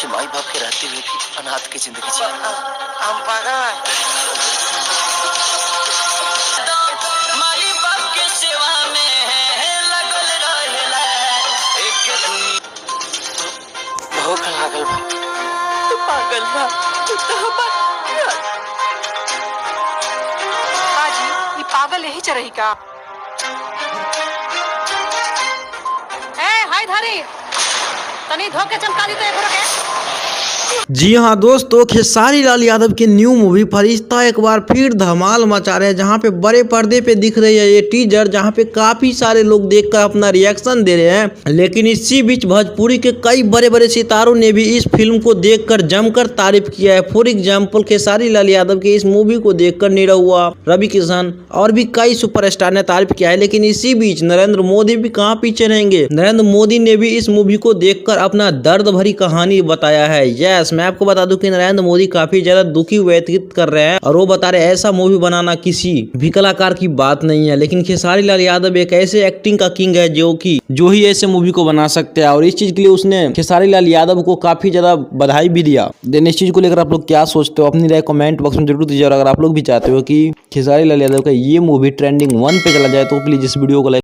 अच्छे माई बाप के रहते हुए भी अनाथ की जिंदगी जी। हम पागल हैं। माई बाप के सेवा में लगल रहेला एक भूख लागल बा। तू पागल बा। तू तो बाजी ये पागल यही चरही का। ए हाय धारी तनी धोके चमका दी तो एक के। जी हाँ दोस्तों, खेसारी लाल यादव की न्यू मूवी फरिश्ता एक बार फिर धमाल मचा रहे हैं। जहाँ पे बड़े पर्दे पे दिख रही है ये टीजर, जहाँ पे काफी सारे लोग देखकर अपना रिएक्शन दे रहे हैं। लेकिन इसी बीच भोजपुरी के कई बड़े बड़े सितारों ने भी इस फिल्म को देखकर जमकर तारीफ किया है। फॉर एग्जाम्पल खेसारी लाल यादव की इस मूवी को देखकर निरहुआ, रवि किशन और भी कई सुपरस्टार ने तारीफ किया है। लेकिन इसी बीच नरेंद्र मोदी भी कहाँ पीछे रहेंगे। नरेंद्र मोदी ने भी इस मूवी को देखकर अपना दर्द भरी कहानी बताया है। यस, मैं आपको बता दूं कि नरेंद्र मोदी काफी ज्यादा दुखी व्यतीत कर रहे हैं और वो बता रहे हैं ऐसा मूवी बनाना किसी भी कलाकार की बात नहीं है। लेकिन खेसारी लाल यादव एक ऐसे एक्टिंग का किंग है जो ही ऐसे मूवी को बना सकते हैं और इस चीज के लिए उसने खेसारी लाल यादव को काफी ज्यादा बधाई भी दिया। देन इस चीज को लेकर आप लोग क्या सोचते हो, अपनी राय कमेंट बॉक्स में जरूर दीजिए। और अगर आप लोग भी चाहते हो कि खेसारी लाल यादव का ये मूवी ट्रेंडिंग 1 पे चला जाए तो प्लीज इस वीडियो को लाइक